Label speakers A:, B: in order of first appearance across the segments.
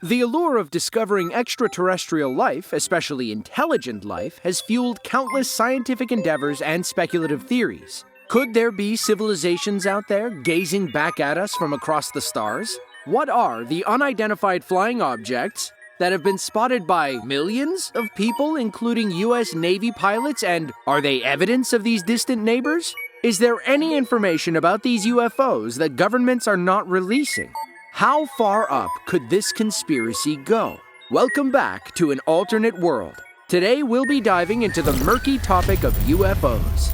A: The allure of discovering extraterrestrial life, especially intelligent life, has fueled countless scientific endeavors and speculative theories. Could there be civilizations out there gazing back at us from across the stars? What are the unidentified flying objects that have been spotted by millions of people, including U.S. Navy pilots, and are they evidence of these distant neighbors? Is there any information about these UFOs that governments are not releasing? How far up could this conspiracy go? Welcome back to An Alternate World. Today we'll be diving into the murky topic of UFOs.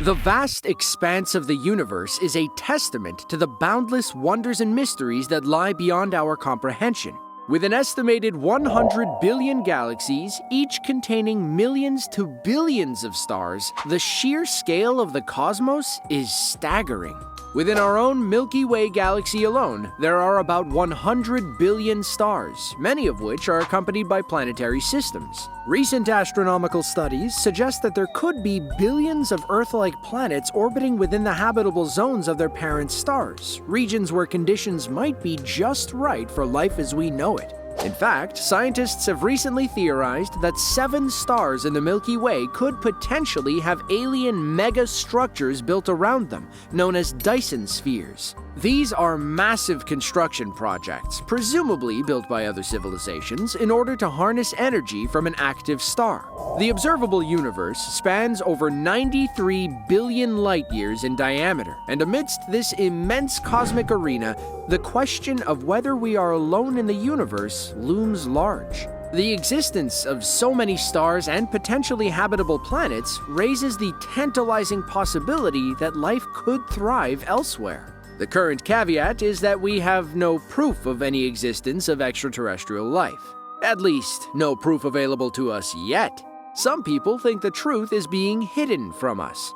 A: The vast expanse of the universe is a testament to the boundless wonders and mysteries that lie beyond our comprehension. With an estimated 100 billion galaxies, each containing millions to billions of stars, the sheer scale of the cosmos is staggering. Within our own Milky Way galaxy alone, there are about 100 billion stars, many of which are accompanied by planetary systems. Recent astronomical studies suggest that there could be billions of Earth-like planets orbiting within the habitable zones of their parent stars, regions where conditions might be just right for life as we know it. In fact, scientists have recently theorized that 7 stars in the Milky Way could potentially have alien megastructures built around them, known as Dyson spheres. These are massive construction projects, presumably built by other civilizations, in order to harness energy from an active star. The observable universe spans over 93 billion light-years in diameter, and amidst this immense cosmic arena, the question of whether we are alone in the universe looms large. The existence of so many stars and potentially habitable planets raises the tantalizing possibility that life could thrive elsewhere. The current caveat is that we have no proof of any existence of extraterrestrial life. At least, no proof available to us yet. Some people think the truth is being hidden from us.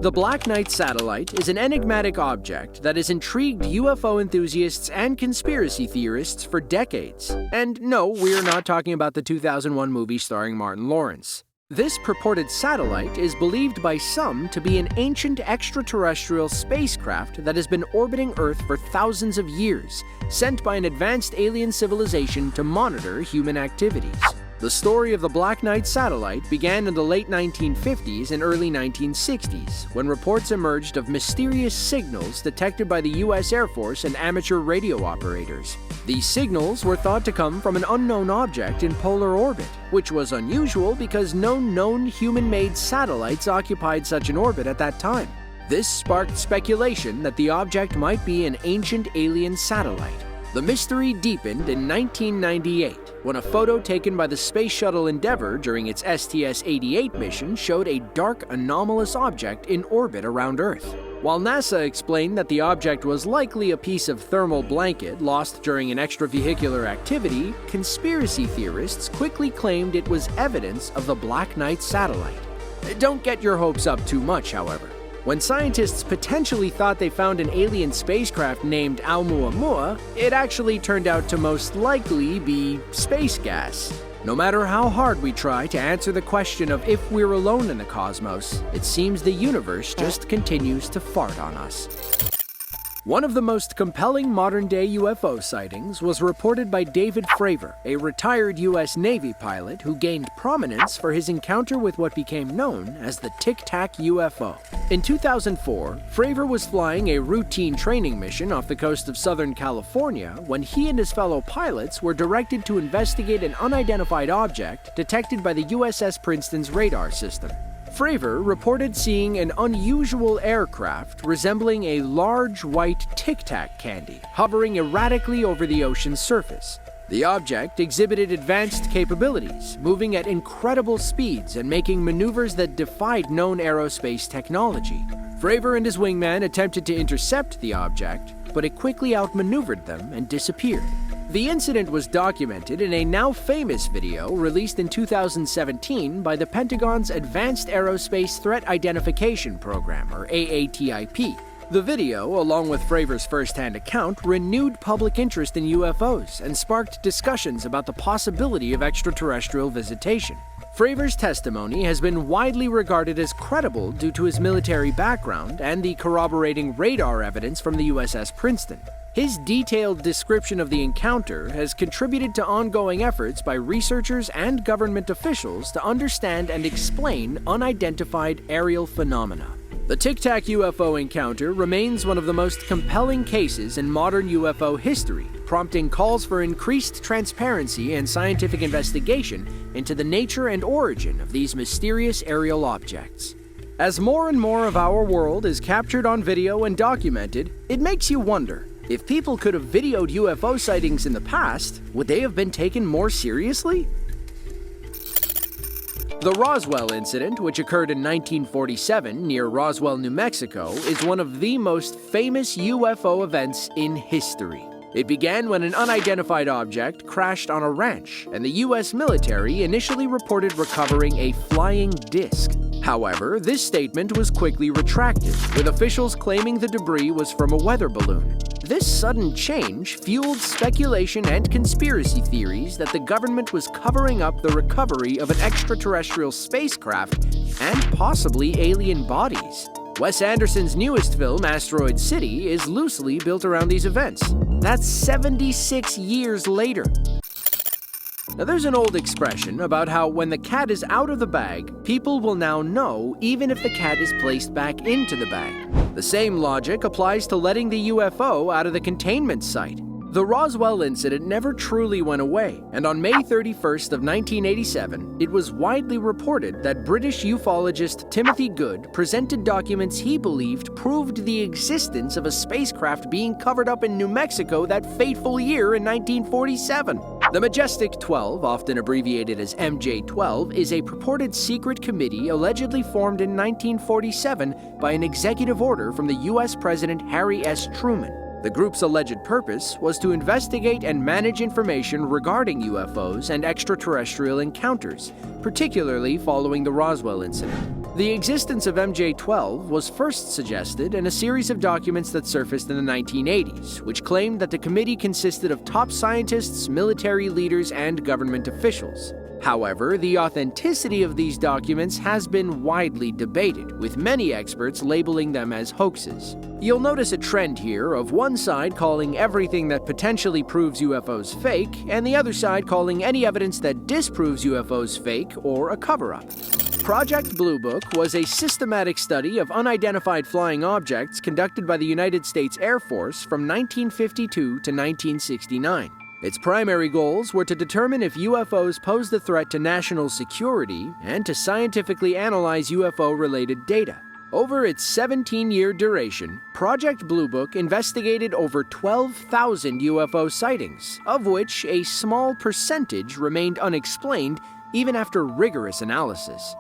A: The Black Knight satellite is an enigmatic object that has intrigued UFO enthusiasts and conspiracy theorists for decades. And no, we're not talking about the 2001 movie starring Martin Lawrence. This purported satellite is believed by some to be an ancient extraterrestrial spacecraft that has been orbiting Earth for thousands of years, sent by an advanced alien civilization to monitor human activities. The story of the Black Knight satellite began in the late 1950s and early 1960s, when reports emerged of mysterious signals detected by the U.S. Air Force and amateur radio operators. These signals were thought to come from an unknown object in polar orbit, which was unusual because no known human-made satellites occupied such an orbit at that time. This sparked speculation that the object might be an ancient alien satellite. The mystery deepened in 1998, when a photo taken by the Space Shuttle Endeavour during its STS-88 mission showed a dark, anomalous object in orbit around Earth. While NASA explained that the object was likely a piece of thermal blanket lost during an extravehicular activity, conspiracy theorists quickly claimed it was evidence of the Black Knight satellite. Don't get your hopes up too much, however. When scientists potentially thought they found an alien spacecraft named Oumuamua, it actually turned out to most likely be space gas. No matter how hard we try to answer the question of if we're alone in the cosmos, it seems the universe just continues to fart on us. One of the most compelling modern-day UFO sightings was reported by David Fravor, a retired U.S. Navy pilot who gained prominence for his encounter with what became known as the Tic Tac UFO. In 2004, Fravor was flying a routine training mission off the coast of Southern California when he and his fellow pilots were directed to investigate an unidentified object detected by the USS Princeton's radar system. Fravor reported seeing an unusual aircraft resembling a large white Tic Tac candy hovering erratically over the ocean's surface. The object exhibited advanced capabilities, moving at incredible speeds and making maneuvers that defied known aerospace technology. Fravor and his wingman attempted to intercept the object, but it quickly outmaneuvered them and disappeared. The incident was documented in a now famous video released in 2017 by the Pentagon's Advanced Aerospace Threat Identification Program, or AATIP. The video, along with Fravor's first-hand account, renewed public interest in UFOs and sparked discussions about the possibility of extraterrestrial visitation. Fravor's testimony has been widely regarded as credible due to his military background and the corroborating radar evidence from the USS Princeton. His detailed description of the encounter has contributed to ongoing efforts by researchers and government officials to understand and explain unidentified aerial phenomena. The Tic Tac UFO encounter remains one of the most compelling cases in modern UFO history, prompting calls for increased transparency and scientific investigation into the nature and origin of these mysterious aerial objects. As more and more of our world is captured on video and documented, it makes you wonder, if people could have videoed UFO sightings in the past, would they have been taken more seriously? The Roswell Incident, which occurred in 1947 near Roswell, New Mexico, is one of the most famous UFO events in history. It began when an unidentified object crashed on a ranch, and the U.S. military initially reported recovering a flying disc. However, this statement was quickly retracted, with officials claiming the debris was from a weather balloon. This sudden change fueled speculation and conspiracy theories that the government was covering up the recovery of an extraterrestrial spacecraft and possibly alien bodies. Wes Anderson's newest film, Asteroid City, is loosely built around these events. That's 76 years later. Now, there's an old expression about how when the cat is out of the bag, people will now know even if the cat is placed back into the bag. The same logic applies to letting the UFO out of the containment site. The Roswell incident never truly went away, and on May 31st of 1987, it was widely reported that British ufologist Timothy Good presented documents he believed proved the existence of a spacecraft being covered up in New Mexico that fateful year in 1947. The Majestic 12, often abbreviated as MJ-12, is a purported secret committee allegedly formed in 1947 by an executive order from the U.S. President Harry S. Truman. The group's alleged purpose was to investigate and manage information regarding UFOs and extraterrestrial encounters, particularly following the Roswell incident. The existence of MJ-12 was first suggested in a series of documents that surfaced in the 1980s, which claimed that the committee consisted of top scientists, military leaders, and government officials. However, the authenticity of these documents has been widely debated, with many experts labeling them as hoaxes. You'll notice a trend here of one side calling everything that potentially proves UFOs fake, and the other side calling any evidence that disproves UFOs fake or a cover-up. Project Blue Book was a systematic study of unidentified flying objects conducted by the United States Air Force from 1952 to 1969. Its primary goals were to determine if UFOs posed a threat to national security and to scientifically analyze UFO-related data. Over its 17-year duration, Project Blue Book investigated over 12,000 UFO sightings, of which a small percentage remained unexplained even after rigorous analysis.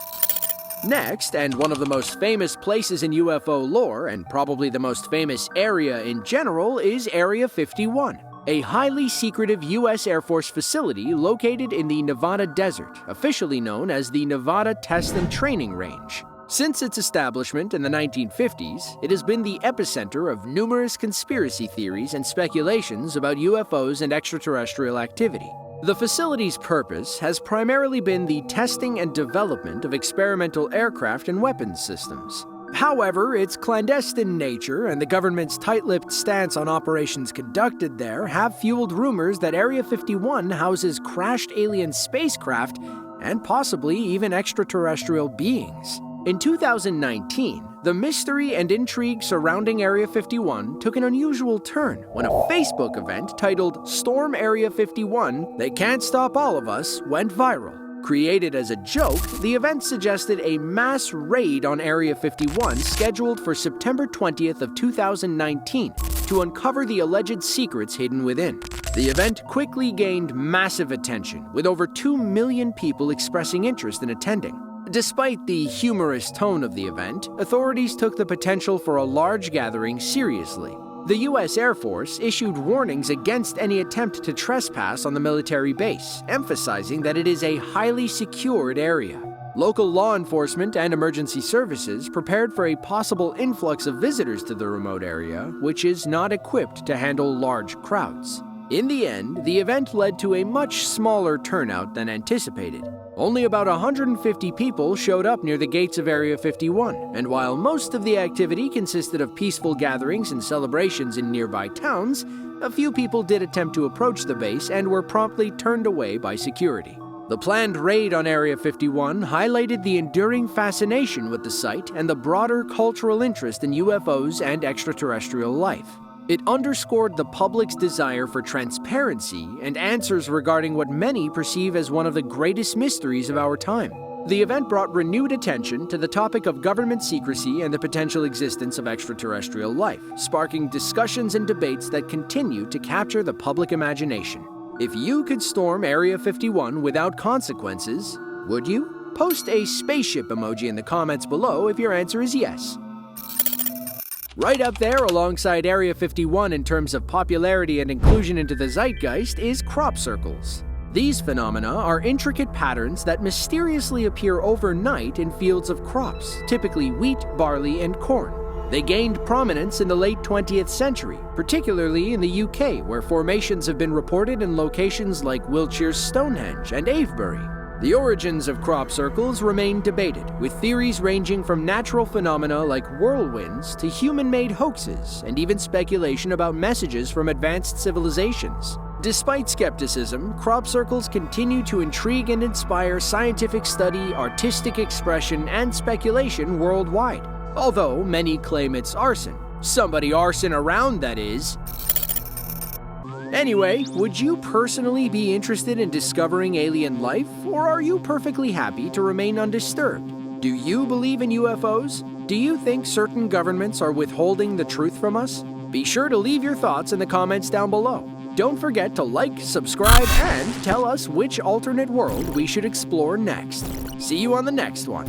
A: Next, and one of the most famous places in UFO lore, and probably the most famous area in general, is Area 51. A highly secretive U.S. Air Force facility located in the Nevada desert, officially known as the Nevada Test and Training Range. Since its establishment in the 1950s, it has been the epicenter of numerous conspiracy theories and speculations about UFOs and extraterrestrial activity. The facility's purpose has primarily been the testing and development of experimental aircraft and weapons systems. However, its clandestine nature and the government's tight-lipped stance on operations conducted there have fueled rumors that Area 51 houses crashed alien spacecraft and possibly even extraterrestrial beings. In 2019, the mystery and intrigue surrounding Area 51 took an unusual turn when a Facebook event titled Storm Area 51, They Can't Stop All of Us went viral. Created as a joke, the event suggested a mass raid on Area 51 scheduled for September 20th of 2019 to uncover the alleged secrets hidden within. The event quickly gained massive attention, with over 2 million people expressing interest in attending. Despite the humorous tone of the event, authorities took the potential for a large gathering seriously. The U.S. Air Force issued warnings against any attempt to trespass on the military base, emphasizing that it is a highly secured area. Local law enforcement and emergency services prepared for a possible influx of visitors to the remote area, which is not equipped to handle large crowds. In the end, the event led to a much smaller turnout than anticipated. Only about 150 people showed up near the gates of Area 51, and while most of the activity consisted of peaceful gatherings and celebrations in nearby towns, a few people did attempt to approach the base and were promptly turned away by security. The planned raid on Area 51 highlighted the enduring fascination with the site and the broader cultural interest in UFOs and extraterrestrial life. It underscored the public's desire for transparency and answers regarding what many perceive as one of the greatest mysteries of our time. The event brought renewed attention to the topic of government secrecy and the potential existence of extraterrestrial life, sparking discussions and debates that continue to capture the public imagination. If you could storm Area 51 without consequences, would you? Post a spaceship emoji in the comments below if your answer is yes. Right up there alongside Area 51 in terms of popularity and inclusion into the zeitgeist is crop circles. These phenomena are intricate patterns that mysteriously appear overnight in fields of crops, typically wheat, barley, and corn. They gained prominence in the late 20th century, particularly in the UK, where formations have been reported in locations like Wiltshire's Stonehenge and Avebury. The origins of crop circles remain debated, with theories ranging from natural phenomena like whirlwinds to human-made hoaxes, and even speculation about messages from advanced civilizations. Despite skepticism, crop circles continue to intrigue and inspire scientific study, artistic expression, and speculation worldwide. Although many claim it's arson. Somebody arson around, that is. Anyway, would you personally be interested in discovering alien life, or are you perfectly happy to remain undisturbed? Do you believe in UFOs? Do you think certain governments are withholding the truth from us? Be sure to leave your thoughts in the comments down below. Don't forget to like, subscribe, and tell us which alternate world we should explore next. See you on the next one.